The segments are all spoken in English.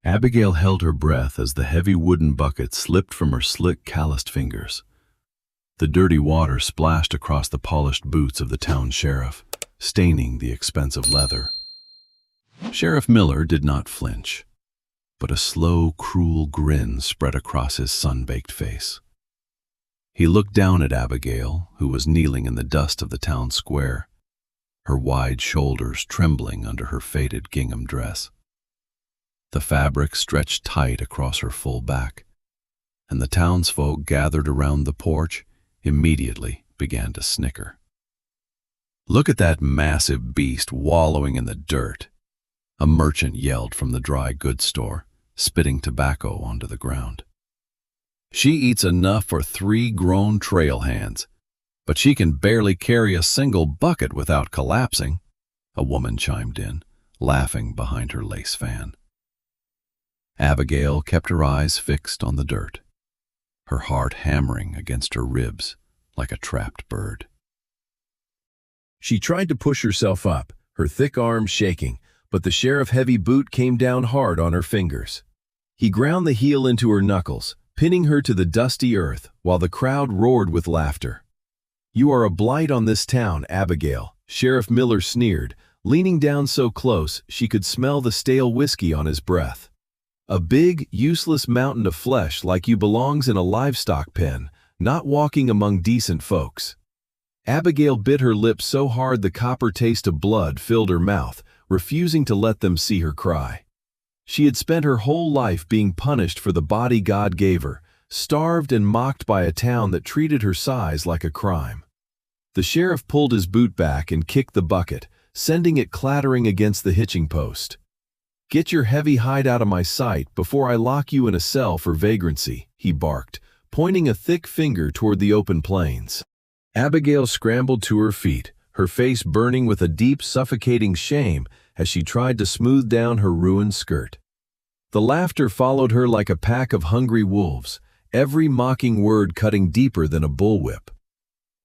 Abigail held her breath as the heavy wooden bucket slipped from her slick, calloused fingers. The dirty water splashed across the polished boots of the town sheriff, staining the expensive leather. Sheriff Miller did not flinch, but a slow, cruel grin spread across his sun-baked face. He looked down at Abigail, who was kneeling in the dust of the town square, her wide shoulders trembling under her faded gingham dress. The fabric stretched tight across her full back, and the townsfolk gathered around the porch immediately began to snicker. "Look at that massive beast wallowing in the dirt," a merchant yelled from the dry goods store, spitting tobacco onto the ground. "She eats enough for 3 grown trail hands, but she can barely carry a single bucket without collapsing," a woman chimed in, laughing behind her lace fan. Abigail kept her eyes fixed on the dirt, her heart hammering against her ribs like a trapped bird. She tried to push herself up, her thick arms shaking, but the sheriff's heavy boot came down hard on her fingers. He ground the heel into her knuckles, pinning her to the dusty earth while the crowd roared with laughter. "You are a blight on this town, Abigail," Sheriff Miller sneered, leaning down so close she could smell the stale whiskey on his breath. "A big, useless mountain of flesh like you belongs in a livestock pen, not walking among decent folks." Abigail bit her lips so hard the copper taste of blood filled her mouth, refusing to let them see her cry. She had spent her whole life being punished for the body God gave her, starved and mocked by a town that treated her size like a crime. The sheriff pulled his boot back and kicked the bucket, sending it clattering against the hitching post. "Get your heavy hide out of my sight before I lock you in a cell for vagrancy," he barked, pointing a thick finger toward the open plains. Abigail scrambled to her feet, her face burning with a deep, suffocating shame as she tried to smooth down her ruined skirt. The laughter followed her like a pack of hungry wolves, every mocking word cutting deeper than a bullwhip.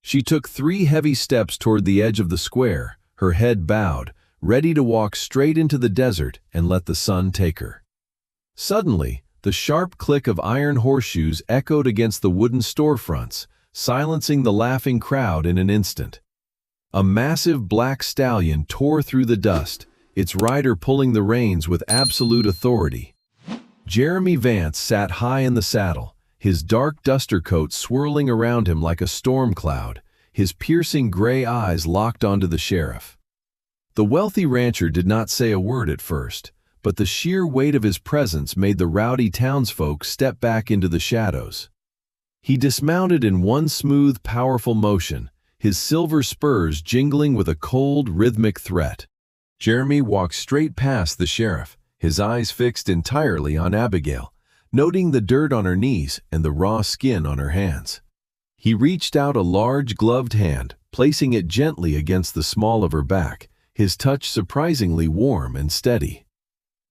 She took 3 heavy steps toward the edge of the square, her head bowed, ready to walk straight into the desert and let the sun take her. Suddenly, the sharp click of iron horseshoes echoed against the wooden storefronts, silencing the laughing crowd in an instant. A massive black stallion tore through the dust, its rider pulling the reins with absolute authority. Jeremy Vance sat high in the saddle, his dark duster coat swirling around him like a storm cloud, his piercing gray eyes locked onto the sheriff. The wealthy rancher did not say a word at first, but the sheer weight of his presence made the rowdy townsfolk step back into the shadows. He dismounted in one smooth, powerful motion, his silver spurs jingling with a cold, rhythmic threat. Jeremy walked straight past the sheriff, his eyes fixed entirely on Abigail, noting the dirt on her knees and the raw skin on her hands. He reached out a large gloved hand, placing it gently against the small of her back, his touch surprisingly warm and steady.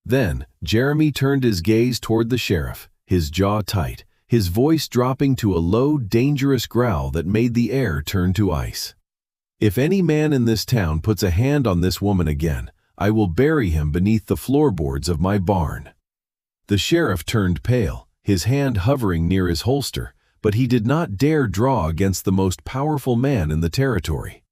Then, Jeremy turned his gaze toward the sheriff, his jaw tight, his voice dropping to a low, dangerous growl that made the air turn to ice. "If any man in this town puts a hand on this woman again, I will bury him beneath the floorboards of my barn." The sheriff turned pale, his hand hovering near his holster, but he did not dare draw against the most powerful man in the territory.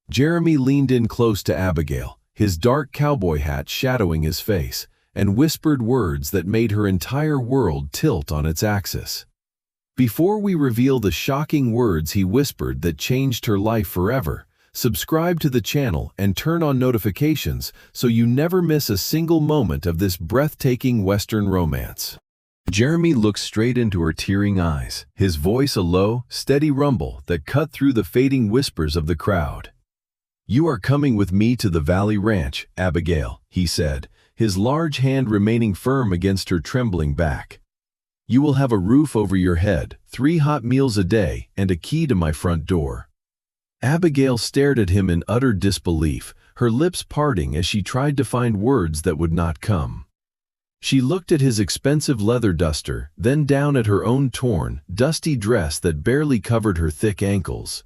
Jeremy leaned in close to Abigail, his dark cowboy hat shadowing his face, and whispered words that made her entire world tilt on its axis. Before we reveal the shocking words he whispered that changed her life forever, subscribe to the channel and turn on notifications so you never miss a single moment of this breathtaking Western romance. Jeremy looked straight into her tearing eyes, his voice a low, steady rumble that cut through the fading whispers of the crowd. "You are coming with me to the Valley Ranch, Abigail," he said, his large hand remaining firm against her trembling back. "You will have a roof over your head, 3 hot meals a day, and a key to my front door." Abigail stared at him in utter disbelief, her lips parting as she tried to find words that would not come. She looked at his expensive leather duster, then down at her own torn, dusty dress that barely covered her thick ankles.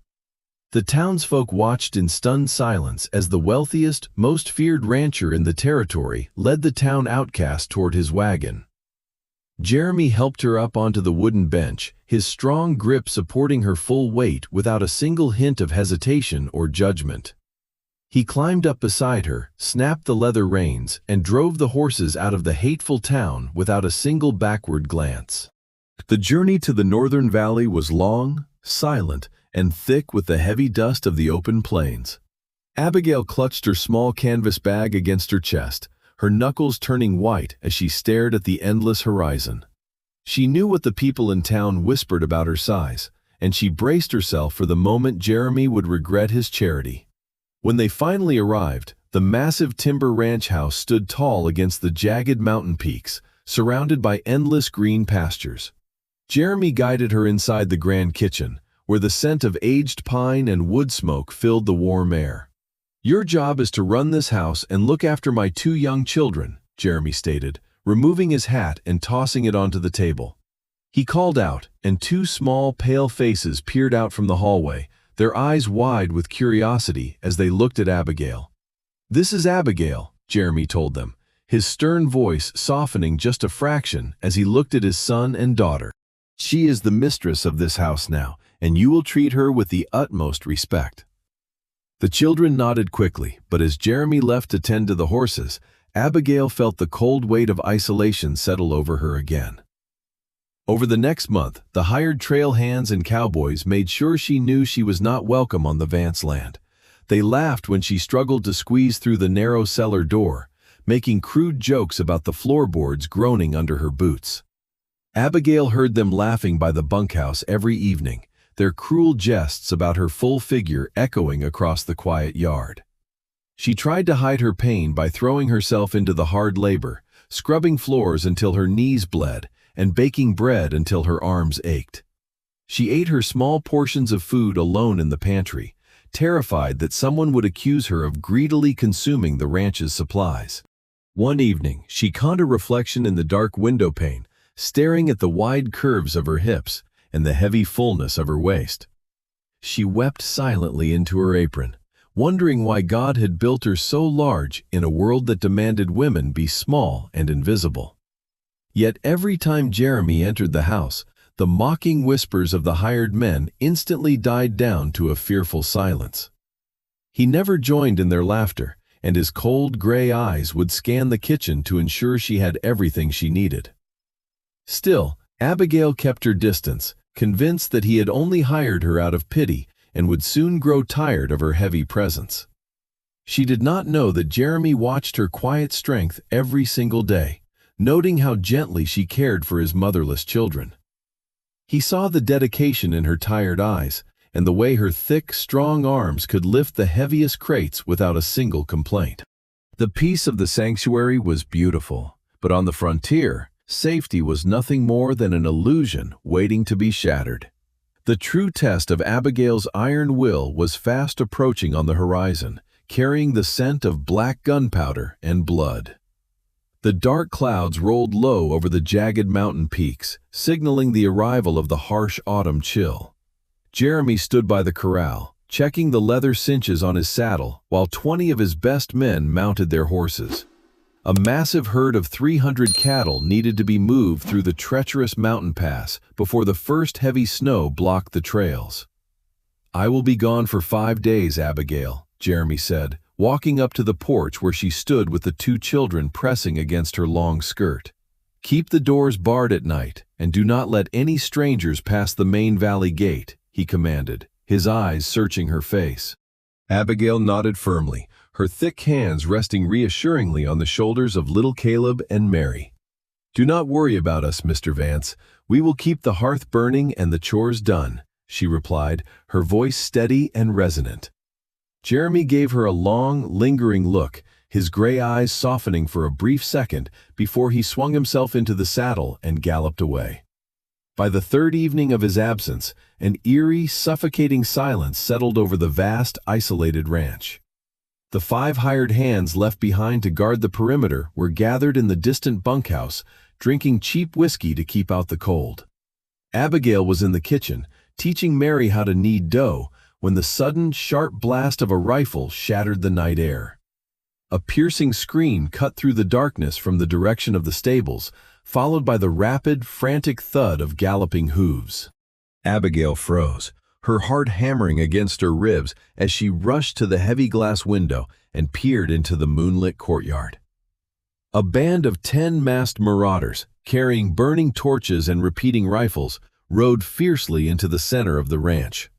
The townsfolk watched in stunned silence as the wealthiest, most feared rancher in the territory led the town outcast toward his wagon. Jeremy helped her up onto the wooden bench, his strong grip supporting her full weight without a single hint of hesitation or judgment. He climbed up beside her, snapped the leather reins, and drove the horses out of the hateful town without a single backward glance. The journey to the northern valley was long, silent, and thick with the heavy dust of the open plains. Abigail clutched her small canvas bag against her chest, her knuckles turning white as she stared at the endless horizon. She knew what the people in town whispered about her size, and she braced herself for the moment Jeremy would regret his charity. When they finally arrived, the massive timber ranch house stood tall against the jagged mountain peaks, surrounded by endless green pastures. Jeremy guided her inside the grand kitchen, where the scent of aged pine and wood smoke filled the warm air. "Your job is to run this house and look after my 2 young children," Jeremy stated, removing his hat and tossing it onto the table. He called out, and 2 small, pale faces peered out from the hallway, their eyes wide with curiosity as they looked at Abigail. "This is Abigail," Jeremy told them, his stern voice softening just a fraction as he looked at his son and daughter. "She is the mistress of this house now, and you will treat her with the utmost respect." The children nodded quickly, but as Jeremy left to tend to the horses, Abigail felt the cold weight of isolation settle over her again. Over the next month, the hired trail hands and cowboys made sure she knew she was not welcome on the Vance land. They laughed when she struggled to squeeze through the narrow cellar door, making crude jokes about the floorboards groaning under her boots. Abigail heard them laughing by the bunkhouse every evening, their cruel jests about her full figure echoing across the quiet yard. She tried to hide her pain by throwing herself into the hard labor, scrubbing floors until her knees bled, and baking bread until her arms ached. She ate her small portions of food alone in the pantry, terrified that someone would accuse her of greedily consuming the ranch's supplies. One evening, she caught a reflection in the dark window pane, staring at the wide curves of her hips and the heavy fullness of her waist. She wept silently into her apron, wondering why God had built her so large in a world that demanded women be small and invisible. Yet every time Jeremy entered the house, the mocking whispers of the hired men instantly died down to a fearful silence. He never joined in their laughter, and his cold gray eyes would scan the kitchen to ensure she had everything she needed. Still, Abigail kept her distance, convinced that he had only hired her out of pity and would soon grow tired of her heavy presence. She did not know that Jeremy watched her quiet strength every single day, noting how gently she cared for his motherless children. He saw the dedication in her tired eyes and the way her thick, strong arms could lift the heaviest crates without a single complaint. The peace of the sanctuary was beautiful, but on the frontier, safety was nothing more than an illusion waiting to be shattered. The true test of Abigail's iron will was fast approaching on the horizon, carrying the scent of black gunpowder and blood. The dark clouds rolled low over the jagged mountain peaks, signaling the arrival of the harsh autumn chill. Jeremy stood by the corral, checking the leather cinches on his saddle, while 20 of his best men mounted their horses. A massive herd of 300 cattle needed to be moved through the treacherous mountain pass before the first heavy snow blocked the trails. "I will be gone for 5 days, Abigail," Jeremy said, walking up to the porch where she stood with the 2 children pressing against her long skirt. "Keep the doors barred at night, and do not let any strangers pass the main valley gate," he commanded, his eyes searching her face. Abigail nodded firmly, her thick hands resting reassuringly on the shoulders of little Caleb and Mary. "Do not worry about us, Mr. Vance. We will keep the hearth burning and the chores done," she replied, her voice steady and resonant. Jeremy gave her a long, lingering look, his gray eyes softening for a brief second before he swung himself into the saddle and galloped away. By the 3rd evening of his absence, an eerie, suffocating silence settled over the vast, isolated ranch. The 5 hired hands left behind to guard the perimeter were gathered in the distant bunkhouse, drinking cheap whiskey to keep out the cold. Abigail was in the kitchen, teaching Mary how to knead dough, when the sudden, sharp blast of a rifle shattered the night air. A piercing scream cut through the darkness from the direction of the stables, followed by the rapid, frantic thud of galloping hooves. Abigail froze, her heart hammering against her ribs as she rushed to the heavy glass window and peered into the moonlit courtyard. A band of 10 masked marauders, carrying burning torches and repeating rifles, rode fiercely into the center of the ranch.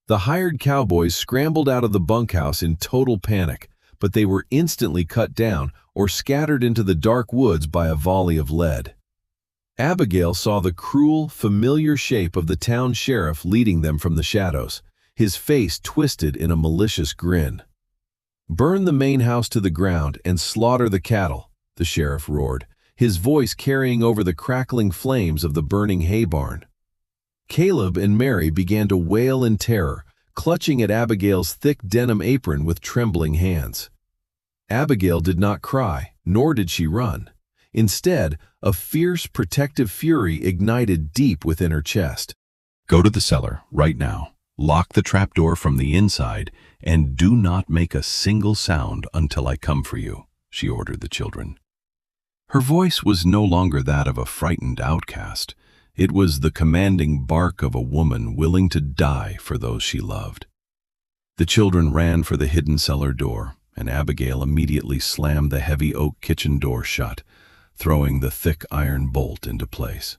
The hired cowboys scrambled out of the bunkhouse in total panic, but they were instantly cut down or scattered into the dark woods by a volley of lead. Abigail saw the cruel, familiar shape of the town sheriff leading them from the shadows, his face twisted in a malicious grin. "Burn the main house to the ground and slaughter the cattle," the sheriff roared, his voice carrying over the crackling flames of the burning hay barn. Caleb and Mary began to wail in terror, clutching at Abigail's thick denim apron with trembling hands. Abigail did not cry, nor did she run. Instead, a fierce, protective fury ignited deep within her chest. "Go to the cellar, right now. Lock the trapdoor from the inside, and do not make a single sound until I come for you," she ordered the children. Her voice was no longer that of a frightened outcast. It was the commanding bark of a woman willing to die for those she loved. The children ran for the hidden cellar door, and Abigail immediately slammed the heavy oak kitchen door shut, throwing the thick iron bolt into place.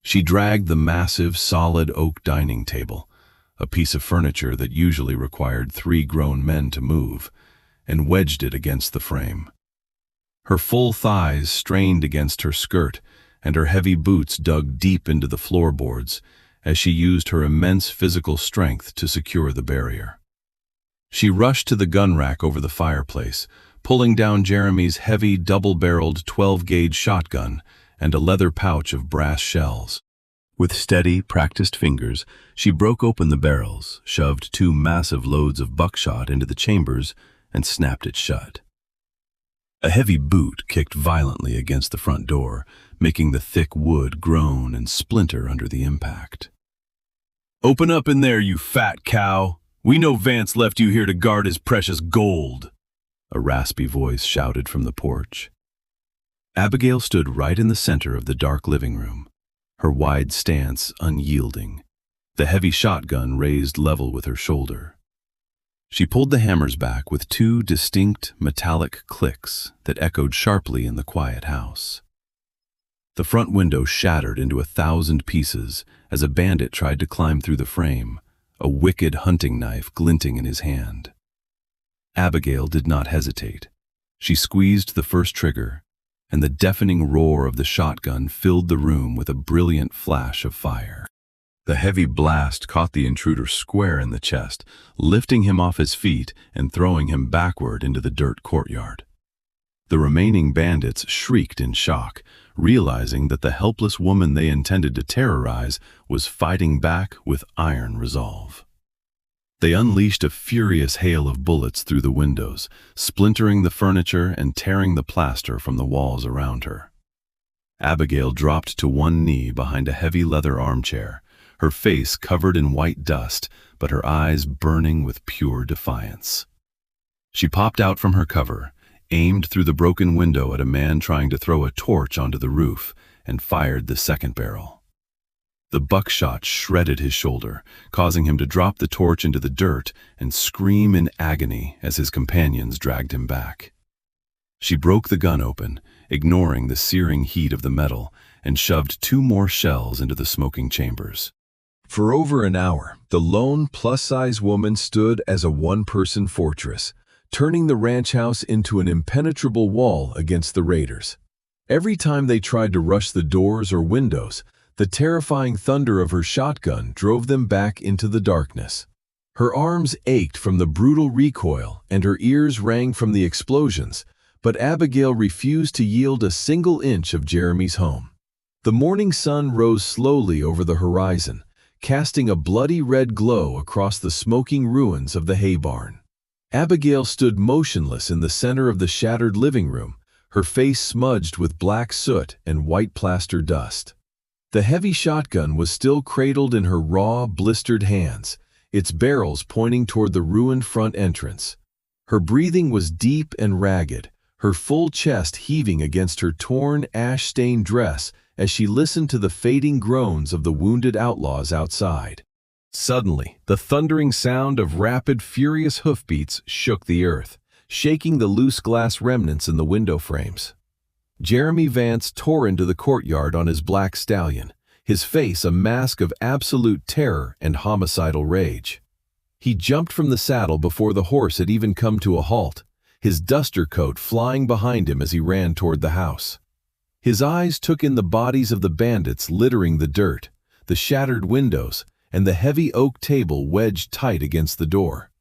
She dragged the massive, solid oak dining table, a piece of furniture that usually required 3 grown men to move, and wedged it against the frame. Her full thighs strained against her skirt, and her heavy boots dug deep into the floorboards as she used her immense physical strength to secure the barrier. She rushed to the gun rack over the fireplace, pulling down Jeremy's heavy double-barreled 12-gauge shotgun and a leather pouch of brass shells. With steady, practiced fingers, she broke open the barrels, shoved 2 massive loads of buckshot into the chambers, and snapped it shut. A heavy boot kicked violently against the front door, making the thick wood groan and splinter under the impact. "Open up in there, you fat cow! We know Vance left you here to guard his precious gold," a raspy voice shouted from the porch. Abigail stood right in the center of the dark living room, her wide stance unyielding, the heavy shotgun raised level with her shoulder. She pulled the hammers back with 2 distinct metallic clicks that echoed sharply in the quiet house. The front window shattered into 1,000 pieces as a bandit tried to climb through the frame, a wicked hunting knife glinting in his hand. Abigail did not hesitate. She squeezed the first trigger, and the deafening roar of the shotgun filled the room with a brilliant flash of fire. The heavy blast caught the intruder square in the chest, lifting him off his feet and throwing him backward into the dirt courtyard. The remaining bandits shrieked in shock, realizing that the helpless woman they intended to terrorize was fighting back with iron resolve. They unleashed a furious hail of bullets through the windows, splintering the furniture and tearing the plaster from the walls around her. Abigail dropped to one knee behind a heavy leather armchair, her face covered in white dust, but her eyes burning with pure defiance. She popped out from her cover, aimed through the broken window at a man trying to throw a torch onto the roof, and fired the second barrel. The buckshot shredded his shoulder, causing him to drop the torch into the dirt and scream in agony as his companions dragged him back. She broke the gun open, ignoring the searing heat of the metal, and shoved 2 more shells into the smoking chambers. For over an hour, the lone plus-size woman stood as a one-person fortress, turning the ranch house into an impenetrable wall against the raiders. Every time they tried to rush the doors or windows, the terrifying thunder of her shotgun drove them back into the darkness. Her arms ached from the brutal recoil and her ears rang from the explosions, but Abigail refused to yield a single inch of Jeremy's home. The morning sun rose slowly over the horizon, casting a bloody red glow across the smoking ruins of the hay barn. Abigail stood motionless in the center of the shattered living room, her face smudged with black soot and white plaster dust. The heavy shotgun was still cradled in her raw, blistered hands, its barrels pointing toward the ruined front entrance. Her breathing was deep and ragged, her full chest heaving against her torn, ash-stained dress as she listened to the fading groans of the wounded outlaws outside. Suddenly, the thundering sound of rapid, furious hoofbeats shook the earth, shaking the loose glass remnants in the window frames. Jeremy Vance tore into the courtyard on his black stallion, his face a mask of absolute terror and homicidal rage. He jumped from the saddle before the horse had even come to a halt, his duster coat flying behind him as he ran toward the house. His eyes took in the bodies of the bandits littering the dirt, the shattered windows, and the heavy oak table wedged tight against the door.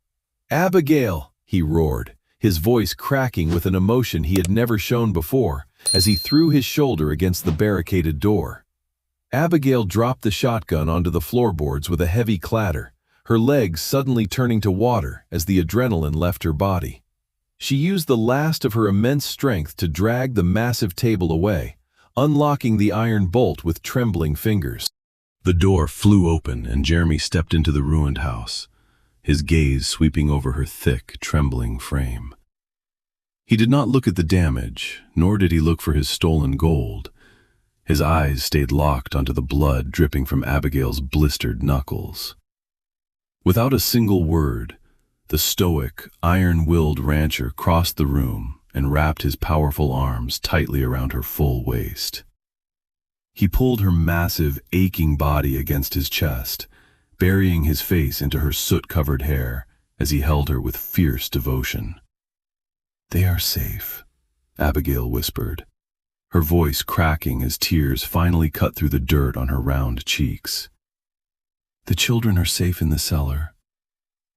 "Abigail!" he roared, his voice cracking with an emotion he had never shown before, as he threw his shoulder against the barricaded door. Abigail dropped the shotgun onto the floorboards with a heavy clatter, her legs suddenly turning to water as the adrenaline left her body. She used the last of her immense strength to drag the massive table away, unlocking the iron bolt with trembling fingers. The door flew open and Jeremy stepped into the ruined house, his gaze sweeping over her thick, trembling frame. He did not look at the damage, nor did he look for his stolen gold. His eyes stayed locked onto the blood dripping from Abigail's blistered knuckles. Without a single word, the stoic, iron-willed rancher crossed the room and wrapped his powerful arms tightly around her full waist. He pulled her massive, aching body against his chest, burying his face into her soot-covered hair as he held her with fierce devotion. "They are safe," Abigail whispered, her voice cracking as tears finally cut through the dirt on her round cheeks. "The children are safe in the cellar.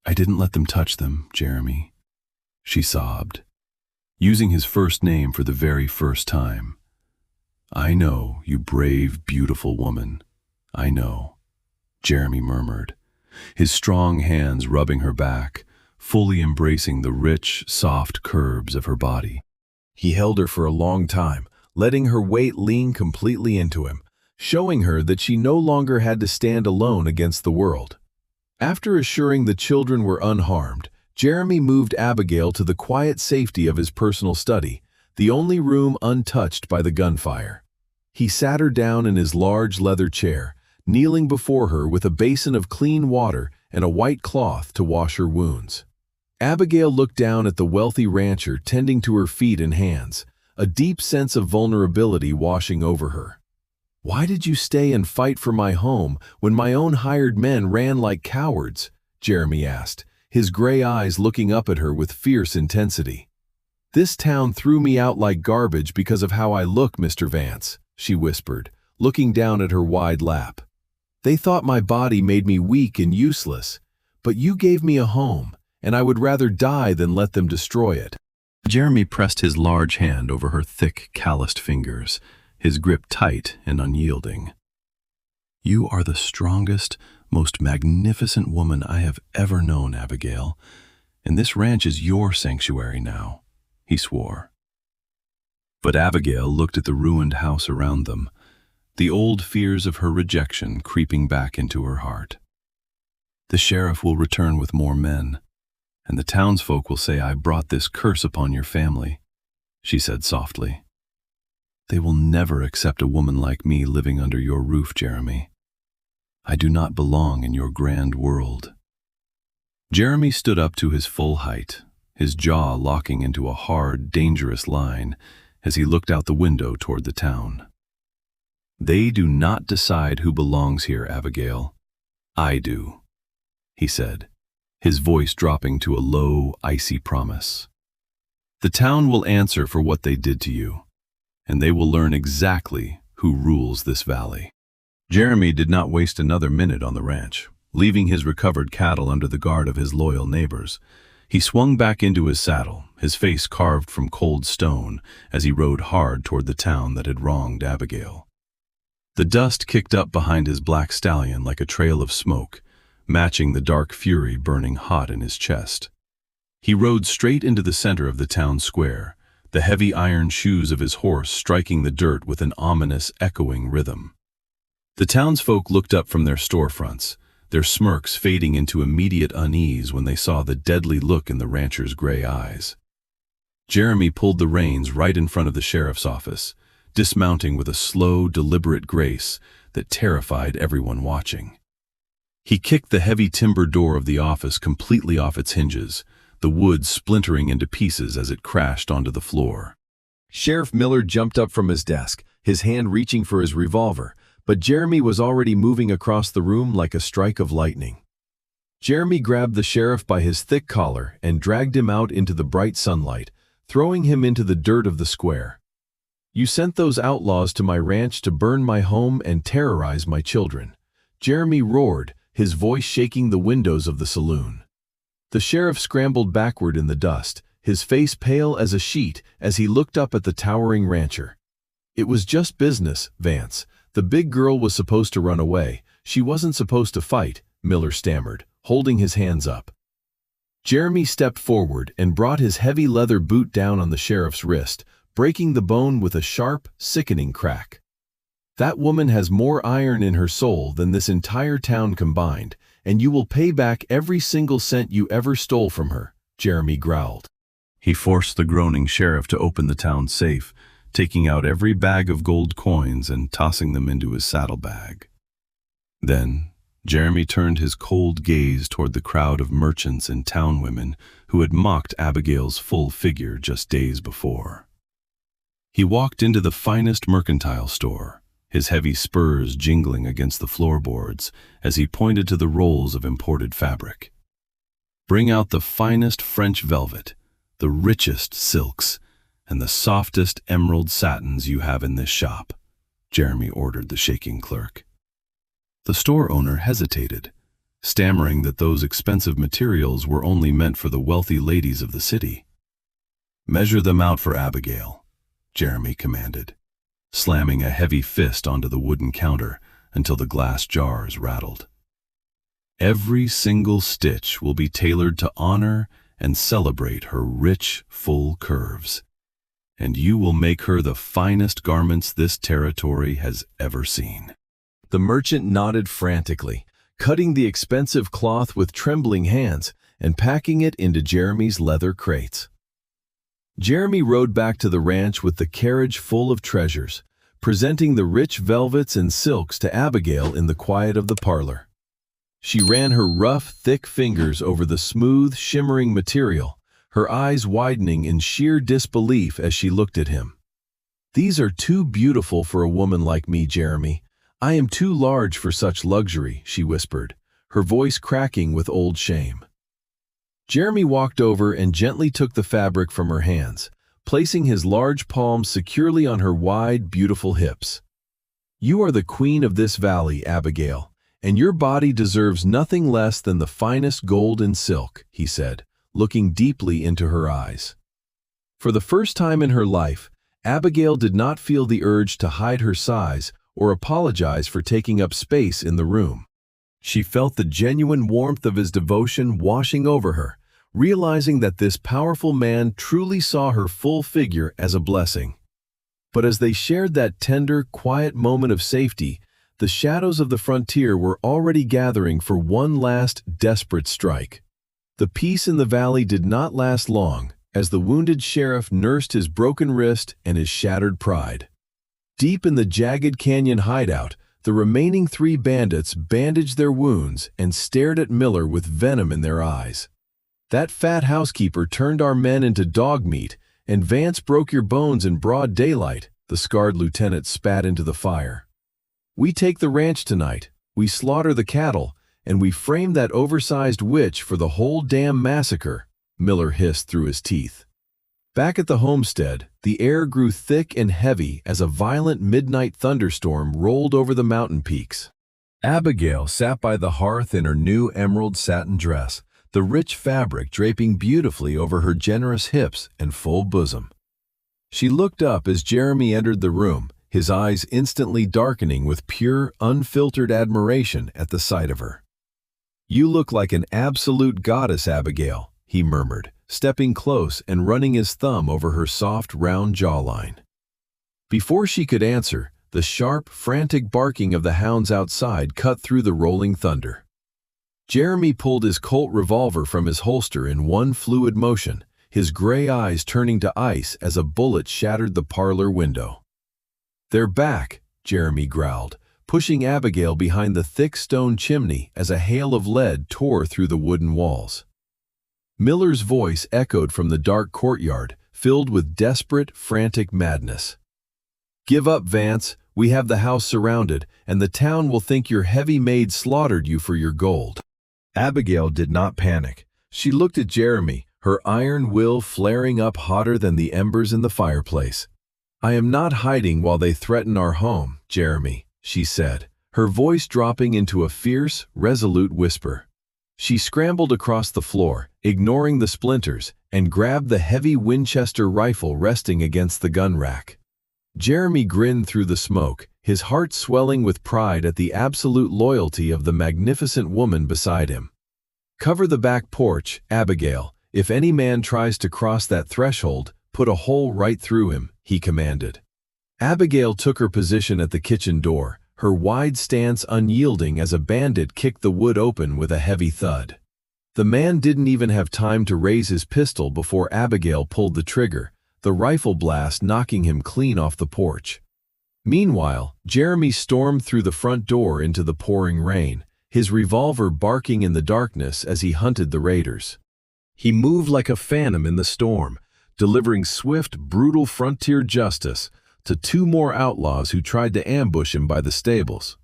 I didn't let them touch them, Jeremy," she sobbed, using his first name for the very first time. "I know, you brave, beautiful woman. I know," Jeremy murmured, his strong hands rubbing her back, fully embracing the rich, soft curves of her body. He held her for a long time, letting her weight lean completely into him, showing her that she no longer had to stand alone against the world. After assuring the children were unharmed, Jeremy moved Abigail to the quiet safety of his personal study, the only room untouched by the gunfire. He sat her down in his large leather chair, kneeling before her with a basin of clean water and a white cloth to wash her wounds. Abigail looked down at the wealthy rancher tending to her feet and hands, a deep sense of vulnerability washing over her. "Why did you stay and fight for my home when my own hired men ran like cowards?" Jeremy asked, his gray eyes looking up at her with fierce intensity. "This town threw me out like garbage because of how I look, Mr. Vance," she whispered, looking down at her wide lap. "They thought my body made me weak and useless, but you gave me a home, and I would rather die than let them destroy it." Jeremy pressed his large hand over her thick, calloused fingers, his grip tight and unyielding. "You are the strongest, most magnificent woman I have ever known, Abigail, and this ranch is your sanctuary now," he swore. But Abigail looked at the ruined house around them, the old fears of her rejection creeping back into her heart. "The sheriff will return with more men, and the townsfolk will say I brought this curse upon your family," she said softly. "They will never accept a woman like me living under your roof, Jeremy. I do not belong in your grand world." Jeremy stood up to his full height, his jaw locking into a hard, dangerous line as he looked out the window toward the town. "They do not decide who belongs here, Abigail. I do," he said, his voice dropping to a low, icy promise. "The town will answer for what they did to you, and they will learn exactly who rules this valley." Jeremy did not waste another minute on the ranch, leaving his recovered cattle under the guard of his loyal neighbors. He swung back into his saddle, his face carved from cold stone, as he rode hard toward the town that had wronged Abigail. The dust kicked up behind his black stallion like a trail of smoke, matching the dark fury burning hot in his chest. He rode straight into the center of the town square, the heavy iron shoes of his horse striking the dirt with an ominous, echoing rhythm. The townsfolk looked up from their storefronts, their smirks fading into immediate unease when they saw the deadly look in the rancher's gray eyes. Jeremy pulled the reins right in front of the sheriff's office, dismounting with a slow, deliberate grace that terrified everyone watching. He kicked the heavy timber door of the office completely off its hinges, the wood splintering into pieces as it crashed onto the floor. Sheriff Miller jumped up from his desk, his hand reaching for his revolver, but Jeremy was already moving across the room like a strike of lightning. Jeremy grabbed the sheriff by his thick collar and dragged him out into the bright sunlight, throwing him into the dirt of the square. "You sent those outlaws to my ranch to burn my home and terrorize my children," Jeremy roared, his voice shaking the windows of the saloon. The sheriff scrambled backward in the dust, his face pale as a sheet as he looked up at the towering rancher. "It was just business, Vance. The big girl was supposed to run away. She wasn't supposed to fight," Miller stammered, holding his hands up. Jeremy stepped forward and brought his heavy leather boot down on the sheriff's wrist, breaking the bone with a sharp, sickening crack. "That woman has more iron in her soul than this entire town combined, and you will pay back every single cent you ever stole from her," Jeremy growled. He forced the groaning sheriff to open the town safe, taking out every bag of gold coins and tossing them into his saddlebag. Then, Jeremy turned his cold gaze toward the crowd of merchants and town women who had mocked Abigail's full figure just days before. He walked into the finest mercantile store, his heavy spurs jingling against the floorboards as he pointed to the rolls of imported fabric. "Bring out the finest French velvet, the richest silks, and the softest emerald satins you have in this shop," Jeremy ordered the shaking clerk. The store owner hesitated, stammering that those expensive materials were only meant for the wealthy ladies of the city. "Measure them out for Abigail," Jeremy commanded, slamming a heavy fist onto the wooden counter until the glass jars rattled. "Every single stitch will be tailored to honor and celebrate her rich, full curves, and you will make her the finest garments this territory has ever seen." The merchant nodded frantically, cutting the expensive cloth with trembling hands and packing it into Jeremy's leather crates. Jeremy rode back to the ranch with the carriage full of treasures, presenting the rich velvets and silks to Abigail in the quiet of the parlor. She ran her rough, thick fingers over the smooth, shimmering material, her eyes widening in sheer disbelief as she looked at him. "These are too beautiful for a woman like me, Jeremy. I am too large for such luxury," she whispered, her voice cracking with old shame. Jeremy walked over and gently took the fabric from her hands, placing his large palms securely on her wide, beautiful hips. "You are the queen of this valley, Abigail, and your body deserves nothing less than the finest gold and silk," he said, looking deeply into her eyes. For the first time in her life, Abigail did not feel the urge to hide her size or apologize for taking up space in the room. She felt the genuine warmth of his devotion washing over her, realizing that this powerful man truly saw her full figure as a blessing. But as they shared that tender, quiet moment of safety, the shadows of the frontier were already gathering for one last, desperate strike. The peace in the valley did not last long, as the wounded sheriff nursed his broken wrist and his shattered pride. Deep in the jagged canyon hideout, the remaining 3 bandits bandaged their wounds and stared at Miller with venom in their eyes. "That fat housekeeper turned our men into dog meat, and Vance broke your bones in broad daylight," the scarred lieutenant spat into the fire. "We take the ranch tonight, we slaughter the cattle, and we frame that oversized witch for the whole damn massacre," Miller hissed through his teeth. Back at the homestead, the air grew thick and heavy as a violent midnight thunderstorm rolled over the mountain peaks. Abigail sat by the hearth in her new emerald satin dress, the rich fabric draping beautifully over her generous hips and full bosom. She looked up as Jeremy entered the room, his eyes instantly darkening with pure, unfiltered admiration at the sight of her. "You look like an absolute goddess, Abigail," he murmured, stepping close and running his thumb over her soft, round jawline. Before she could answer, the sharp, frantic barking of the hounds outside cut through the rolling thunder. Jeremy pulled his Colt revolver from his holster in one fluid motion, his gray eyes turning to ice as a bullet shattered the parlor window. "They're back," Jeremy growled, pushing Abigail behind the thick stone chimney as a hail of lead tore through the wooden walls. Miller's voice echoed from the dark courtyard, filled with desperate, frantic madness. "Give up, Vance. We have the house surrounded, and the town will think your heavy maid slaughtered you for your gold." Abigail did not panic. She looked at Jeremy, her iron will flaring up hotter than the embers in the fireplace. "I am not hiding while they threaten our home, Jeremy," she said, her voice dropping into a fierce, resolute whisper. She scrambled across the floor, ignoring the splinters, and grabbed the heavy Winchester rifle resting against the gun rack. Jeremy grinned through the smoke, his heart swelling with pride at the absolute loyalty of the magnificent woman beside him. "Cover the back porch, Abigail. If any man tries to cross that threshold, put a hole right through him," he commanded. Abigail took her position at the kitchen door, her wide stance unyielding as a bandit kicked the wood open with a heavy thud. The man didn't even have time to raise his pistol before Abigail pulled the trigger, the rifle blast knocking him clean off the porch. Meanwhile, Jeremy stormed through the front door into the pouring rain, his revolver barking in the darkness as he hunted the raiders. He moved like a phantom in the storm, delivering swift, brutal frontier justice to two more outlaws who tried to ambush him by the stables.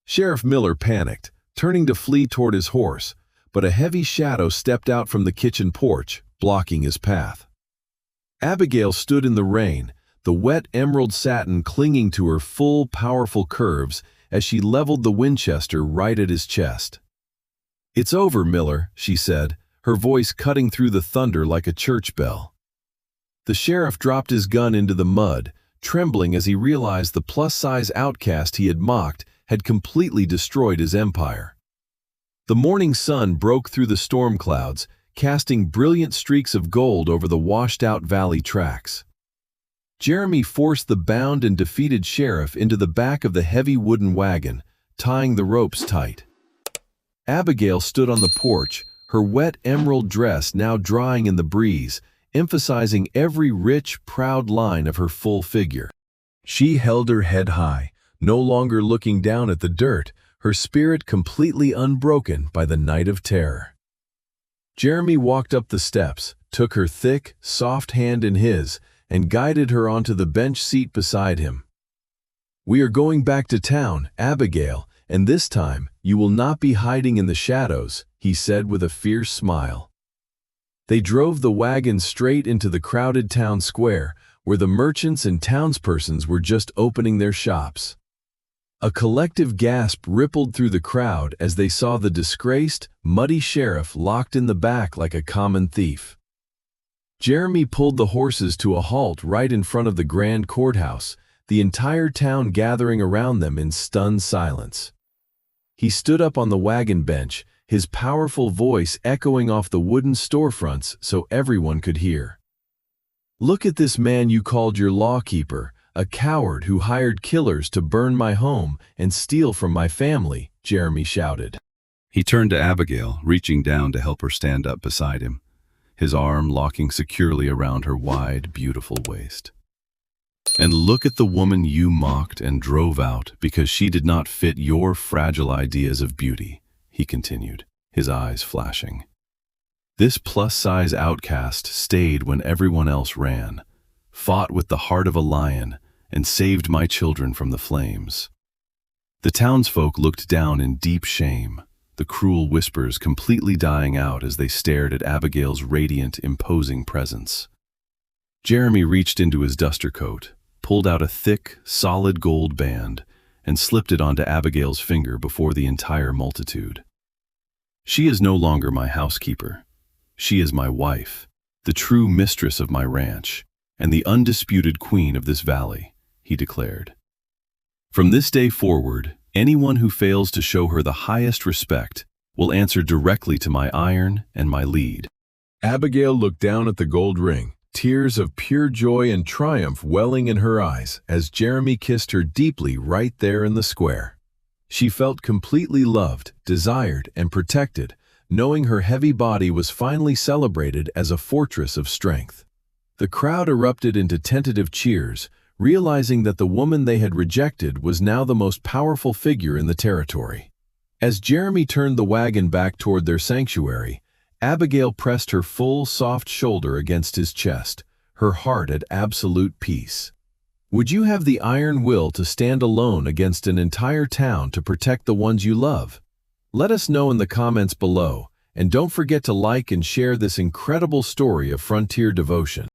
Sheriff Miller panicked, turning to flee toward his horse, but a heavy shadow stepped out from the kitchen porch, blocking his path. Abigail stood in the rain, the wet emerald satin clinging to her full, powerful curves as she leveled the Winchester right at his chest. "It's over, Miller," she said, her voice cutting through the thunder like a church bell. The sheriff dropped his gun into the mud, trembling as he realized the plus-size outcast he had mocked had completely destroyed his empire. The morning sun broke through the storm clouds, casting brilliant streaks of gold over the washed-out valley tracks. Jeremy forced the bound and defeated sheriff into the back of the heavy wooden wagon, tying the ropes tight. Abigail stood on the porch, her wet emerald dress now drying in the breeze, emphasizing every rich, proud line of her full figure. She held her head high, no longer looking down at the dirt, her spirit completely unbroken by the night of terror. Jeremy walked up the steps, took her thick, soft hand in his, and guided her onto the bench seat beside him. "We are going back to town, Abigail, and this time you will not be hiding in the shadows," he said with a fierce smile. They drove the wagon straight into the crowded town square, where the merchants and townspersons were just opening their shops. A collective gasp rippled through the crowd as they saw the disgraced, muddy sheriff locked in the back like a common thief. Jeremy pulled the horses to a halt right in front of the grand courthouse, the entire town gathering around them in stunned silence. He stood up on the wagon bench, his powerful voice echoing off the wooden storefronts so everyone could hear. "Look at this man you called your lawkeeper, a coward who hired killers to burn my home and steal from my family," Jeremy shouted. He turned to Abigail, reaching down to help her stand up beside him, his arm locking securely around her wide, beautiful waist. "And look at the woman you mocked and drove out because she did not fit your fragile ideas of beauty," he continued, his eyes flashing. "This plus-size outcast stayed when everyone else ran, fought with the heart of a lion, and saved my children from the flames." The townsfolk looked down in deep shame, the cruel whispers completely dying out as they stared at Abigail's radiant, imposing presence. Jeremy reached into his duster coat, pulled out a thick, solid gold band, and slipped it onto Abigail's finger before the entire multitude. "She is no longer my housekeeper. She is my wife, the true mistress of my ranch, and the undisputed queen of this valley," he declared. "From this day forward, anyone who fails to show her the highest respect will answer directly to my iron and my lead." Abigail looked down at the gold ring, tears of pure joy and triumph welling in her eyes as Jeremy kissed her deeply right there in the square. She felt completely loved, desired, and protected, knowing her heavy body was finally celebrated as a fortress of strength. The crowd erupted into tentative cheers, realizing that the woman they had rejected was now the most powerful figure in the territory. As Jeremy turned the wagon back toward their sanctuary, Abigail pressed her full, soft shoulder against his chest, her heart at absolute peace. Would you have the iron will to stand alone against an entire town to protect the ones you love? Let us know in the comments below, and don't forget to like and share this incredible story of frontier devotion.